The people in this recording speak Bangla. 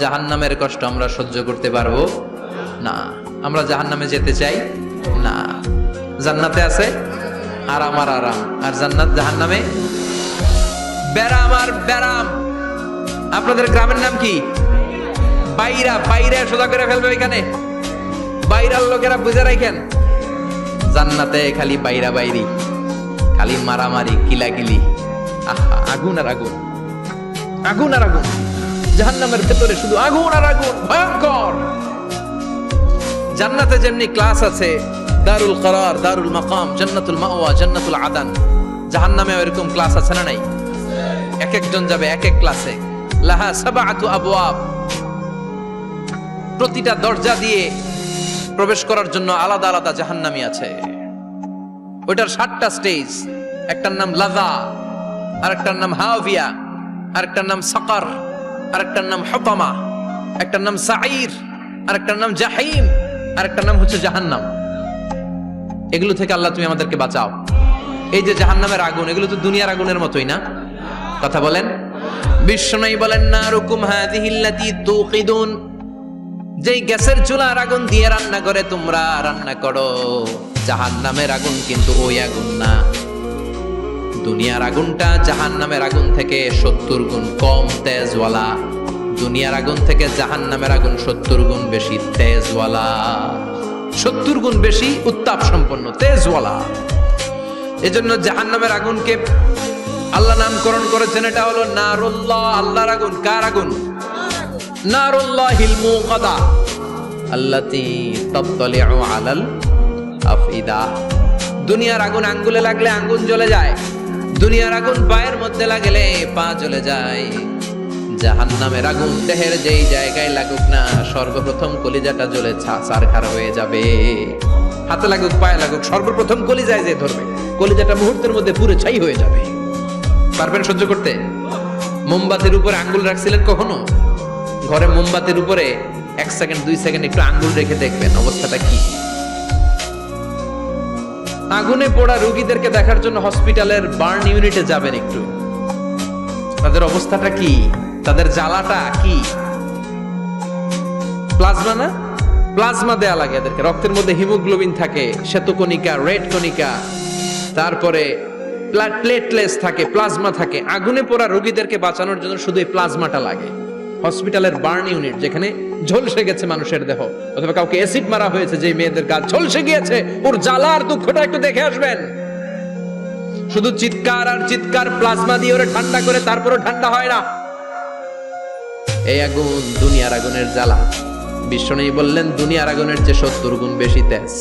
জাহান্নামের কষ্ট আমরা সহ্য করতে পারবো না। আমরা জাহান্নামে যেতে চাই না। জান্নাতে আছে আরাম আর আরাম, আর জান্নাত জাহান্নামে ব্যারাম আর ব্যারাম। আপনাদের গ্রামের নাম কি? বাইরা। বাইরে সোজা করে ফেলবে এখানে, বাইরার লোকেরা বুঝে রাখেন। জান্নাতে খালি বাইরা বাইরি, খালি মারামারি, কিলাকিলি, আহা, আগুন আর আগুন, আগুন আর আগুন। জাহান্নামের ভেতরে শুধু আগুন আর আগুন, ভয়ঙ্কর। জান্নাতে যেমনি ক্লাস আছে, দারুল করার, দারুল মাকাম, জান্নাতুল মাওয়া, জান্নাতুল আদান, জাহান্নামে এরকম ক্লাস আছে না নাই? এক একজন যাবে এক এক ক্লাসে। লাহা সাবআতু আবওয়াব, প্রতিটা দরজা দিয়ে প্রবেশ করার জন্য আলাদা আলাদা জাহান্নামী আছে। ওইটার 7টা স্টেজ। একটার নাম লাযা, আরেকটার নাম হাওয়িয়া, আরেকটার নাম সাকার, আরেকটার নাম হুতামা, একটার নাম সাঈর, আরেকটার নাম জাহিম, আরেকটার নাম হচ্ছে জাহান্নাম। এগুলো থেকে আল্লাহ তুমি আমাদেরকে বাঁচাও। এই যে জাহান্নামের আগুন, এগুলো তো দুনিয়ার আগুনের মতোই না? কথা বলেন। বিশ্বনবী বলেন, নারুকুম হাযিহিল্লাতী তুকিদুন, যেই গ্যাসের চুলার আগুন দিয়ে রান্না করে তোমরা রান্না করো, জাহান্নামের আগুন কিন্তু ওই আগুন না। দুনিয়ার আগুনটা জাহান্নামের আগুন থেকে 70 গুণ কম তেজওয়ালা। দুনিয়ার আগুন থেকে জাহান্নামের আগুন 70 গুণ বেশি তেজওয়ালা, 70 গুণ বেশি উত্তাপ সম্পন্ন, তেজওয়ালা। এজন্য জাহান্নামের আগুনকে আল্লাহ নামকরণ করেছেন, এটা হলো নারুল্লাহ, আল্লাহর আগুন। কার আগুন? নারুল্লাহিল মুকাদা আল্লাতী তাত্তালিউ আলাল আফইদা। দুনিয়ার আগুন আঙ্গুলে লাগলে আঙ্গুল জ্বলে যায়, দুনিয়ার আগুন পায়ের মধ্যে লাগলে পা জ্বলে যায়। জাহান্নামের আগুন দেহের যেই জায়গায় লাগুক না, সর্বপ্রথম কলিজাটা জ্বলে ছারখার হয়ে যাবে। হাতে লাগুক, পায়ে লাগুক, সর্বপ্রথম কলিজায় যে ধরবে, কলিজাটা মুহূর্তের মধ্যে পুরো ছাই হয়ে যাবে। পারবেন সহ্য করতে? মোমবাতির উপরে আঙ্গুল রাখছিলেন কখনো? ঘরে মোমবাতির উপরে 1 সেকেন্ড 2 সেকেন্ড একটু আঙ্গুল রেখে দেখবেন অবস্থাটা কি। আগুনে পোড়া রোগীদেরকে দেখার জন্য হসপিটালের বার্ন ইউনিটে যাবেন, একটু তাদের অবস্থাটা কি, তাদের জ্বালাটা কি। প্লাজমা না, প্লাজমা দেয়া লাগে এদেরকে। রক্তের মধ্যে হিমোগ্লোবিন থাকে, শ্বেতকণিকা, রেড কণিকা, তারপরে প্লেটলেটস থাকে, প্লাজমা থাকে। আগুনে পোড়া রোগীদেরকে বাঁচানোর জন্য শুধু এই প্লাজমাটা লাগে। হসপিটালের বার্ন ইউনিট, যেখানে ঝলসে গেছে মানুষের দেহ, অথবা কাউকে অ্যাসিড মারা হয়েছে, যে মেয়েদের গা ঝলসে গিয়েছে, ওর জ্বালা আর দুঃখটা একটু দেখে আসবেন। শুধু চিৎকার আর চিৎকার, প্লাজমা দিয়ে ওরে ঠান্ডা করে, তারপরও ঠান্ডা হয় না। এই আগুন দুনিয়ার আগুনের জ্বালা। বিশ্বনবী বললেন, দুনিয়ার আগুনের চেয়ে 70 গুণ বেশি তেজ।